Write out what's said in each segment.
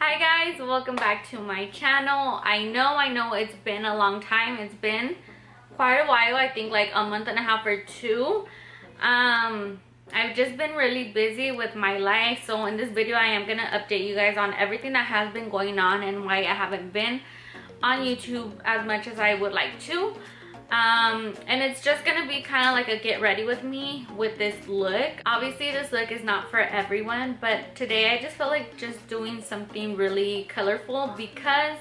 Hi guys, welcome back to my channel. I know it's been a long time. It's been quite a while. I think like a month and a half or two. I've just been really busy with my life, so in this video I am gonna update you guys on everything that has been going on and why I haven't been on YouTube as much as I would like to. And it's just gonna be kind of like a get ready with me with this look. Obviously this look is not for everyone, but today I just felt like just doing something really colorful because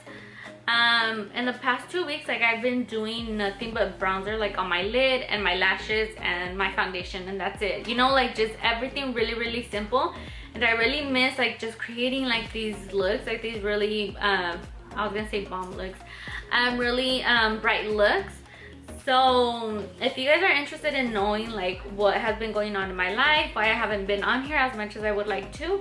in the past 2 weeks, like, I've been doing nothing but bronzer, like on my lid and my lashes and my foundation, and that's it, you know, like just everything really simple. And I really miss like just creating like these looks, like these really I was gonna say bomb looks, really bright looks. So if you guys are interested in knowing like what has been going on in my life, why I haven't been on here as much as I would like to,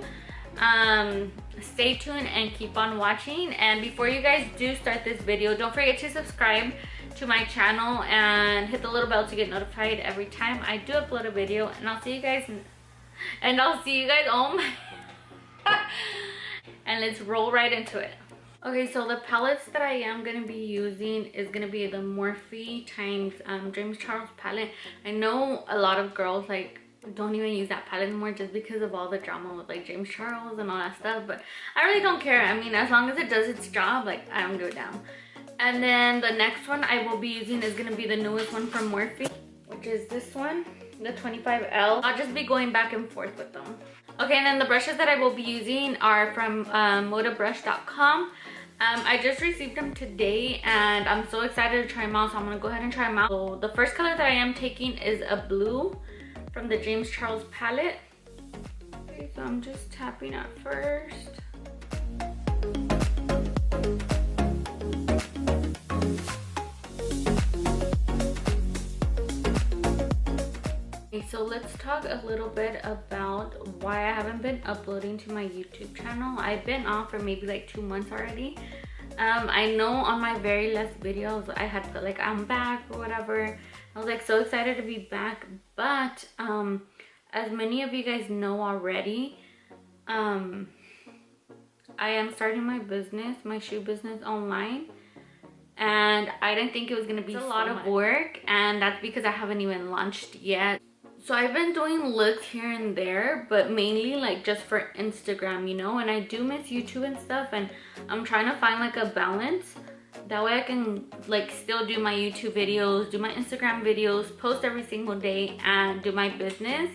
stay tuned and keep on watching. And before you guys do start this video, don't forget to subscribe to my channel and hit the little bell to get notified every time I do upload a video. And I'll see you guys oh my and let's roll right into it. Okay, so the palettes that I am going to be using is going to be the Morphe times James Charles palette. I know a lot of girls like don't even use that palette anymore just because of all the drama with like James Charles and all that stuff, but I really don't care. I mean, as long as it does its job, like, I don't give it down. And then the next one I will be using is going to be the newest one from Morphe, which is this one, the 25L. I'll just be going back and forth with them. Okay, and then the brushes that I will be using are from modabrush.com. I just received them today and I'm so excited to try them out, so I'm gonna go ahead and try them out. So the first color that I am taking is a blue from the James Charles palette. Okay, so I'm just tapping at first. Okay, so let's talk a little bit about why I haven't been uploading to my YouTube channel. I've been off for maybe like 2 months already. I know on my very last videos I had put like I'm back or whatever. I was like so excited to be back, but as many of you guys know already, I am starting my business, my shoe business, online. And I didn't think it was gonna be a lot of work, and that's because I haven't even launched yet. So I've been doing looks here and there, but mainly like just for Instagram, you know, and I do miss YouTube and stuff, and I'm trying to find like a balance. That way I can like still do my YouTube videos, do my Instagram videos, post every single day, and do my business.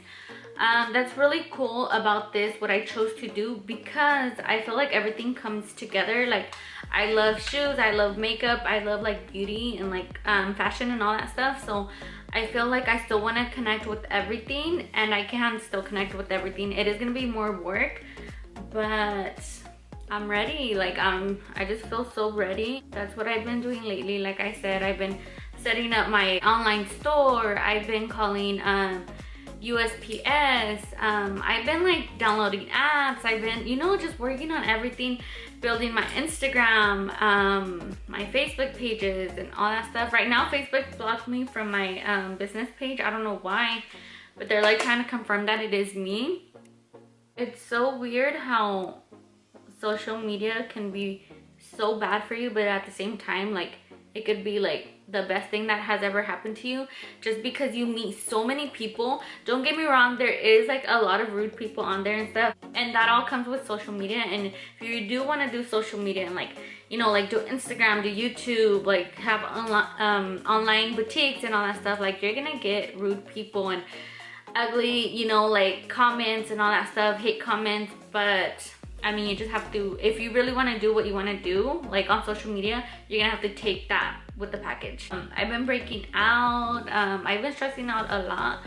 That's really cool about this, what I chose to do, because I feel like everything comes together. Like, I love shoes, I love makeup, I love like beauty and like fashion and all that stuff. So I feel like I still want to connect with everything, and I can still connect with everything. It is gonna be more work, but I'm ready. Like, I just feel so ready. That's what I've been doing lately. Like I said, I've been setting up my online store. I've been calling USPS. I've been like downloading apps. I've been, you know, just working on everything, building my Instagram, my Facebook pages and all that stuff. Right now Facebook blocked me from my business page. I don't know why, but they're like trying to confirm that it is me. It's so weird how social media can be so bad for you, but at the same time, like, it could be like the best thing that has ever happened to you, just because you meet so many people. Don't get me wrong, there is like a lot of rude people on there and stuff, and that all comes with social media. And if you do want to do social media and like, you know, like do Instagram, do YouTube, like have online boutiques and all that stuff, like, you're gonna get rude people and ugly, you know, like comments and all that stuff, hate comments. But I mean, you just have to, if you really want to do what you want to do, like on social media, you're gonna have to take that with the package. I've been breaking out. I've been stressing out a lot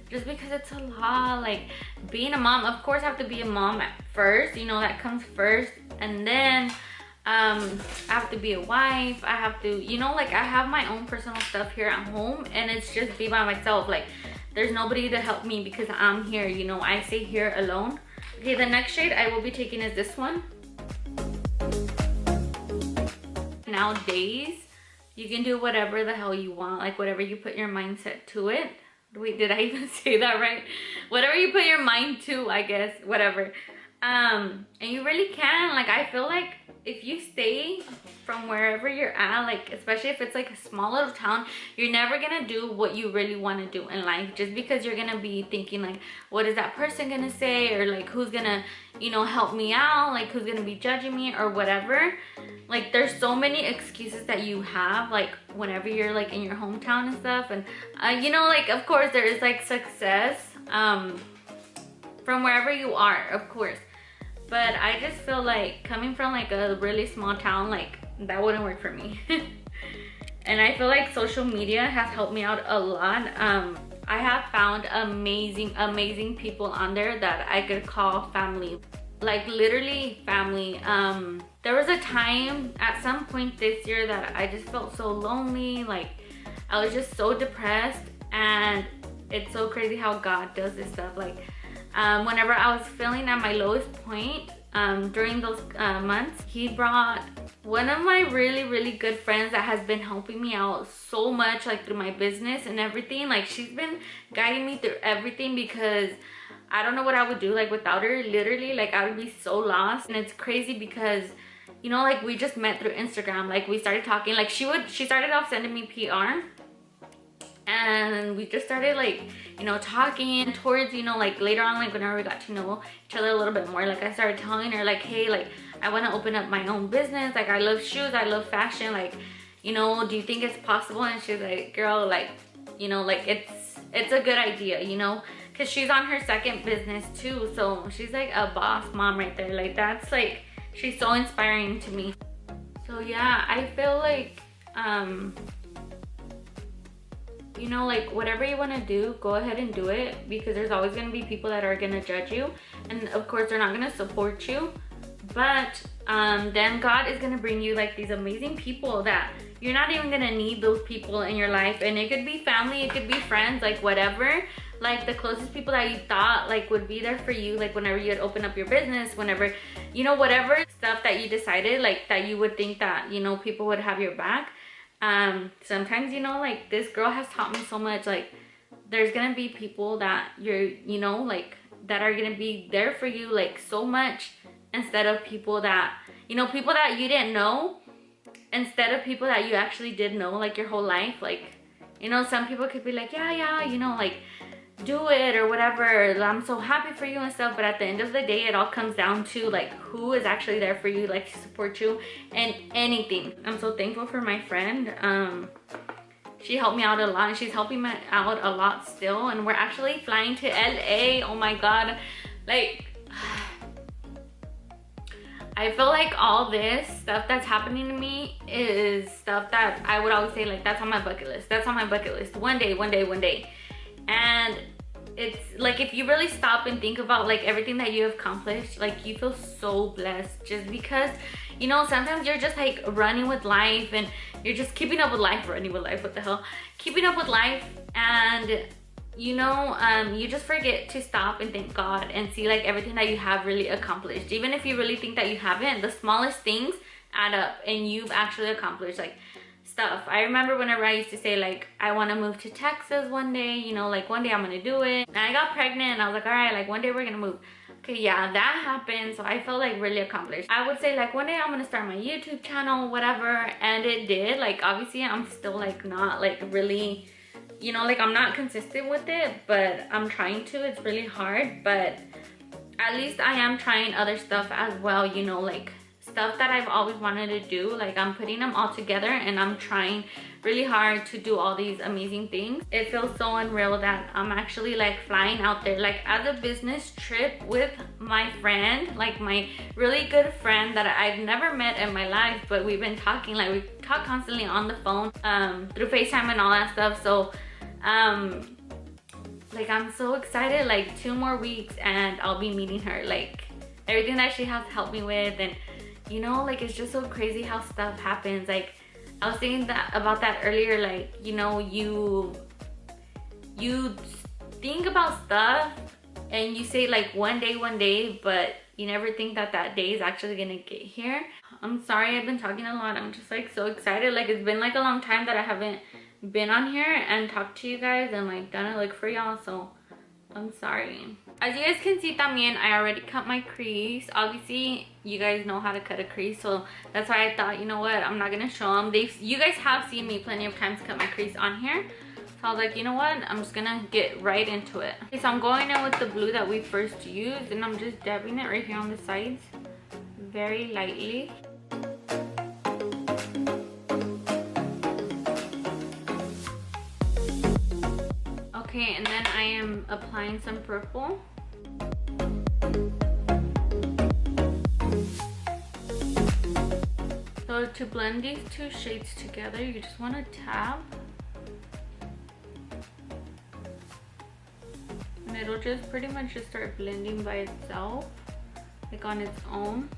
just because it's a lot. Like, being a mom, of course I have to be a mom at first, you know, that comes first, and then I have to be a wife. I have to, you know, like, I have my own personal stuff here at home, and it's just be by myself. Like, there's nobody to help me because I'm here, you know, I stay here alone. Okay, the next shade I will be taking is this one. Nowadays, you can do whatever the hell you want, like whatever you put your mindset to it. Wait, did I even say that right? Whatever you put your mind to, I guess, whatever. And you really can. Like, I feel like if you stay from wherever you're at, like especially if it's like a small little town, you're never gonna do what you really want to do in life, just because you're gonna be thinking like, what is that person gonna say, or like who's gonna, you know, help me out, like who's gonna be judging me or whatever. Like, there's so many excuses that you have, like whenever you're like in your hometown and stuff. And you know, like of course there is like success from wherever you are, of course. But I just feel like coming from like a really small town, like that wouldn't work for me. And I feel like social media has helped me out a lot. I have found amazing people on there that I could call family, like literally family. There was a time at some point this year that I just felt so lonely, like I was just so depressed. And it's so crazy how God does this stuff. Like whenever I was feeling at my lowest point during those months, he brought one of my really good friends that has been helping me out so much, like through my business and everything. Like, she's been guiding me through everything, because I don't know what I would do like without her. Literally, like I would be so lost. And it's crazy because, you know, like we just met through Instagram. Like we started talking, like she started off sending me PR, and we just started like, you know, talking towards, you know, like later on, like whenever we got to know each other a little bit more, like I started telling her like, hey, like I want to open up my own business. Like I love shoes, I love fashion, like, you know, do you think it's possible? And she's like, girl, like, you know, like it's a good idea, you know, because she's on her second business too. So she's like a boss mom right there. Like that's like, she's so inspiring to me. So yeah, I feel like you know, like whatever you want to do, go ahead and do it, because there's always going to be people that are going to judge you, and of course they're not going to support you. But then God is going to bring you like these amazing people that you're not even going to need those people in your life. And it could be family, it could be friends, like whatever. Like the closest people that you thought like would be there for you, like whenever you had opened up your business, whenever, you know, whatever stuff that you decided, like that you would think that, you know, people would have your back. Sometimes, you know, like this girl has taught me so much. Like there's gonna be people that you're, you know, like that are gonna be there for you like so much, instead of people that, you know, people that you didn't know, instead of people that you actually did know like your whole life. Like, you know, some people could be like, yeah, you know, like do it or whatever, I'm so happy for you and stuff. But at the end of the day, it all comes down to like who is actually there for you, like to support you in anything. I'm so thankful for my friend. She helped me out a lot, and she's helping me out a lot still. And we're actually flying to LA. Oh my god, like I feel like all this stuff that's happening to me is stuff that I would always say like, that's on my bucket list, that's on my bucket list, one day. And it's like, if you really stop and think about like everything that you have accomplished, like you feel so blessed, just because, you know, sometimes you're just like running with life, and you're just keeping up with life, what the hell, keeping up with life. And you know, you just forget to stop and thank God and see like everything that you have really accomplished. Even if you really think that you haven't, the smallest things add up, and you've actually accomplished like stuff. I remember whenever I used to say like, I want to move to Texas one day, you know, like one day I'm gonna do it. And I got pregnant, and I was like, all right, like one day we're gonna move. Okay, yeah, that happened. So I felt like really accomplished. I would say like one day I'm gonna start my YouTube channel, whatever, and it did. Like obviously I'm still like not like really, you know, like I'm not consistent with it, but I'm trying to. It's really hard, but at least I am trying other stuff as well, you know, like stuff that I've always wanted to do. Like I'm putting them all together, and I'm trying really hard to do all these amazing things. It feels so unreal that I'm actually like flying out there like as a business trip with my friend, like my really good friend that I've never met in my life, but we've been talking, like we talk constantly on the phone through FaceTime and all that stuff. So like I'm so excited. Like 2 more weeks and I'll be meeting her. Like everything that she has helped me with, and you know, like it's just so crazy how stuff happens. Like I was thinking about that earlier. Like, you know, you think about stuff and you say like one day, but you never think that that day is actually gonna get here. I'm sorry, I've been talking a lot. I'm just like so excited. Like it's been like a long time that I haven't been on here and talked to you guys and like done a look for y'all. So I'm sorry. As you guys can see también, I already cut my crease. Obviously, you guys know how to cut a crease, so that's why I thought, you know what, I'm not gonna show them. You guys have seen me plenty of times cut my crease on here. So I was like, you know what, I'm just gonna get right into it. Okay, so I'm going in with the blue that we first used, and I'm just dabbing it right here on the sides, very lightly. Okay, and then I am applying some purple. So to blend these two shades together, you just want to tap. And it'll just pretty much just start blending by itself, like on its own.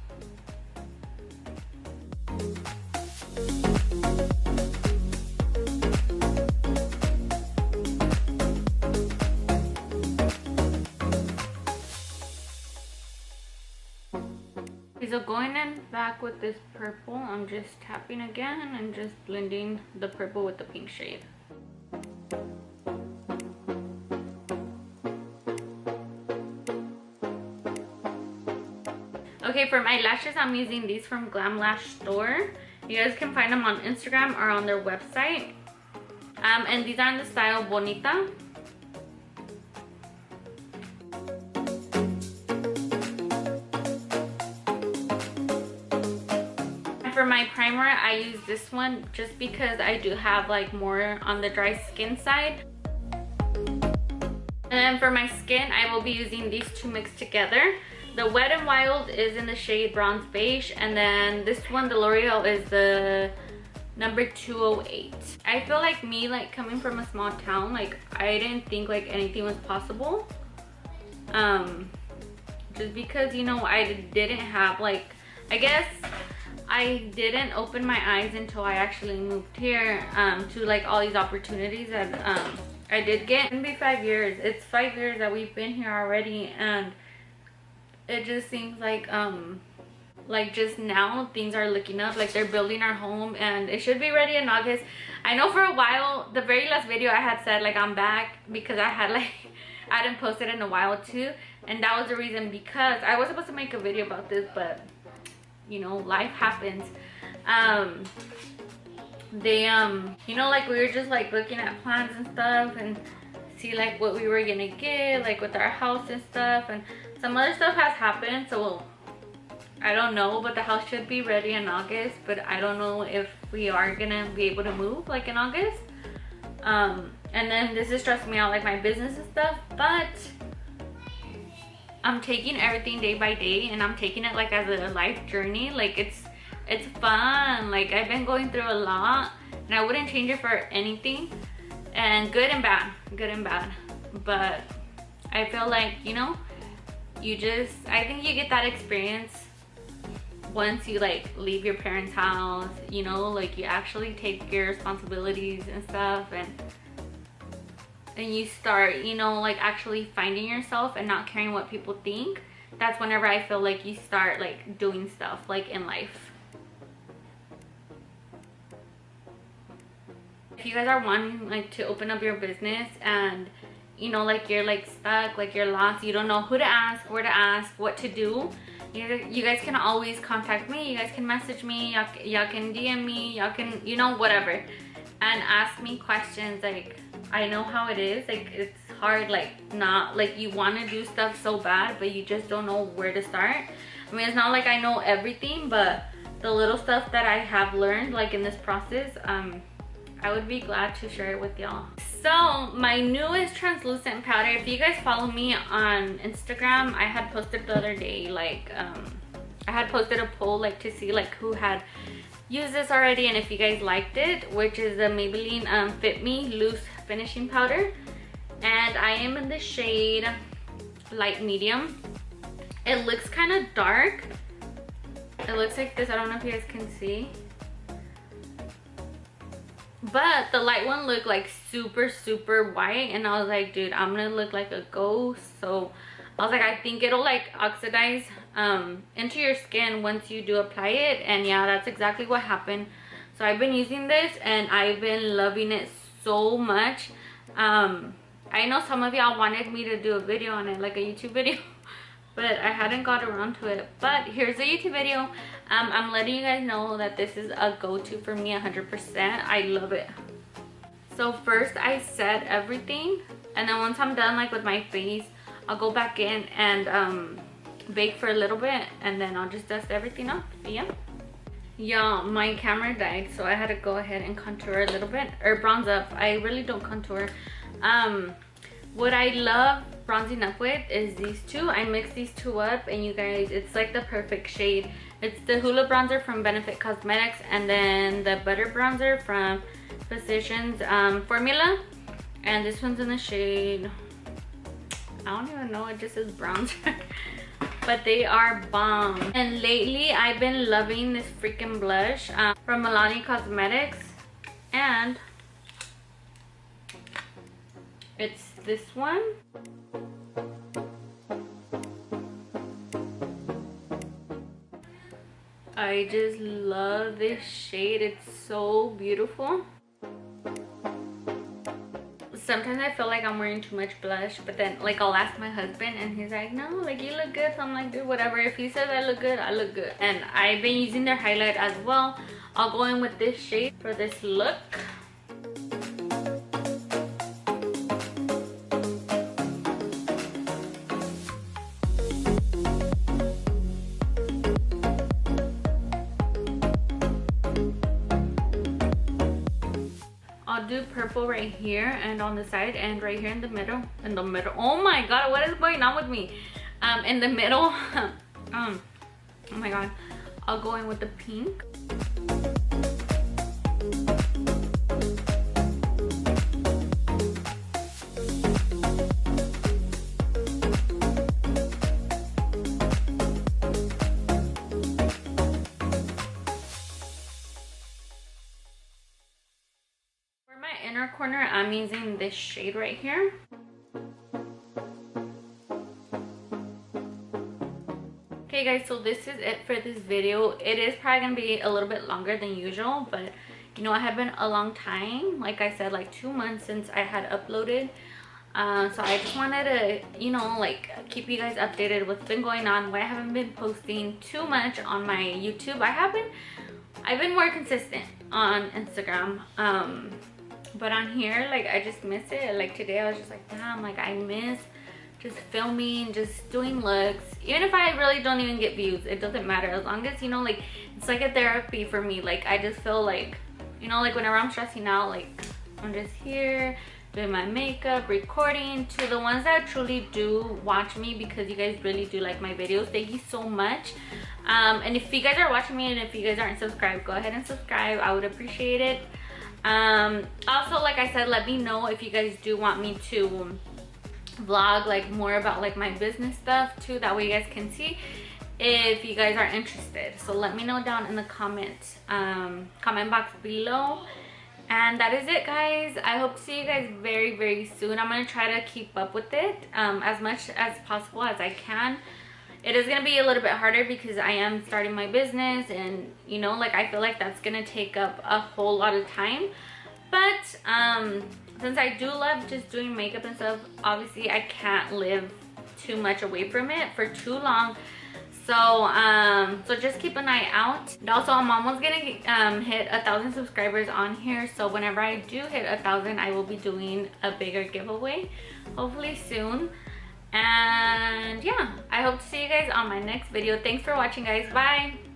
So going in back with this purple, I'm just tapping again and just blending the purple with the pink shade. Okay, for my lashes, I'm using these from Glam Lash Store. You guys can find them on Instagram or on their website. And these are in the style Bonita. For my primer, I use this one just because I do have like more on the dry skin side. And then for my skin, I will be using these two mixed together. The Wet n Wild is in the shade Bronze Beige, and then this one, the L'Oreal, is the number 208. I feel like me, like coming from a small town, like I didn't think like anything was possible. Just because, you know, I didn't have like, I guess I didn't open my eyes until I actually moved here to like all these opportunities that I did get. It's gonna be 5 years. It's 5 years that we've been here already, and it just seems like just now things are looking up, like they're building our home and it should be ready in August. I know for a while, the very last video I had said like I'm back because I had like I hadn't posted in a while too, and that was the reason, because I was supposed to make a video about this, but you know, life happens. You know, like we were just like looking at plans and stuff and see like what we were gonna get like with our house and stuff, and some other stuff has happened, so I don't know, but the house should be ready in August, but I don't know if we are gonna be able to move like in August. And then this is stressing me out, like my business and stuff, but I'm taking everything day by day, and I'm taking it like as a life journey. Like it's fun. Like I've been going through a lot, and I wouldn't change it for anything, and good and bad. But I feel like, you know, I think you get that experience once you like leave your parents' house, you know, like you actually take your responsibilities and stuff, and you start, you know, like actually finding yourself and not caring what people think. That's whenever I feel like you start like doing stuff like in life. If you guys are wanting like to open up your business and, you know, like you're like stuck, like you're lost, you don't know who to ask, where to ask, what to do, you guys can always contact me. You guys can message me, y'all can DM me, y'all can, you know, whatever, and ask me questions. Like I know how it is, like it's hard, like not like you want to do stuff so bad, but you just don't know where to start. I mean, it's not like I know everything, but the little stuff that I have learned like in this process, I would be glad to share it with y'all. So my newest translucent powder, if you guys follow me on Instagram, I had posted the other day, like I had posted a poll like to see like who had used this already and if you guys liked it, which is the Maybelline Fit Me Loose Finishing Powder, and I am in the shade light medium. It looks kind of dark. It looks like this. I don't know if you guys can see, but the light one looked like super white, and I was like, dude, I'm gonna look like a ghost. So I was like, I think it'll like oxidize into your skin once you do apply it, and yeah, that's exactly what happened. So I've been using this and I've been loving it so much. I know some of y'all wanted me to do a video on it, like a YouTube video, but I hadn't got around to it. But here's the YouTube video. I'm letting you guys know that this is a go-to for me 100%. I love it. So first I set everything, and then once I'm done like with my face, I'll go back in and bake for a little bit, and then I'll just dust everything off. Yeah. Y'all, my camera died, so I had to go ahead and contour a little bit, or bronze up. I really don't contour. What I love bronzing up with is these two. I mix these two up, and you guys, it's like the perfect shade. It's the Hoola bronzer from Benefit Cosmetics, and then the butter bronzer from Physicians Formula, and this one's in the shade, I don't even know, it just says bronzer. But they are bomb. And lately I've been loving this freaking blush from Milani Cosmetics, and it's this one. I just love this shade. It's so beautiful. Sometimes I feel like I'm wearing too much blush, but then like I'll ask my husband and he's like, no, like you look good. So I'm like, dude, whatever. If he says I look good, I look good. And I've been using their highlight as well. I'll go in with this shade for this look. I'll do purple right here and on the side, and right here in the middle. Oh my god, what is going on with me? In the middle. Oh my god, I'll go in with the pink. Inner corner, I'm using this shade right here. Okay guys, so this is it for this video. It is probably gonna be a little bit longer than usual, but you know, it had been a long time, like I said, like 2 months since I had uploaded. So I just wanted to, you know, like keep you guys updated what's been going on, why I haven't been posting too much on my YouTube. I've been more consistent on Instagram, but on here, like, I just miss it. Like today I was just like, damn, like I miss just filming, just doing looks. Even if I really don't even get views, it doesn't matter, as long as, you know, like it's like a therapy for me. Like I just feel like, you know, like whenever I'm stressing out, like I'm just here doing my makeup, recording. To the ones that truly do watch me, because you guys really do like my videos, thank you so much. And if you guys are watching me and if you guys aren't subscribed, go ahead and subscribe. I would appreciate it. Also, like I said, let me know if you guys do want me to vlog like more about like my business stuff too, that way you guys can see if you guys are interested. So let me know down in the comment box below. And that is it, guys. I hope to see you guys very, very soon. I'm gonna try to keep up with it as much as possible as I can. It is gonna be a little bit harder because I am starting my business, and you know, like I feel like that's gonna take up a whole lot of time. But since I do love just doing makeup and stuff, obviously I can't live too much away from it for too long. So so just keep an eye out. And also, I'm almost gonna hit 1,000 subscribers on here, so whenever I do hit 1,000, I will be doing a bigger giveaway, hopefully soon. And yeah, I hope to see you guys on my next video. Thanks for watching, guys. Bye.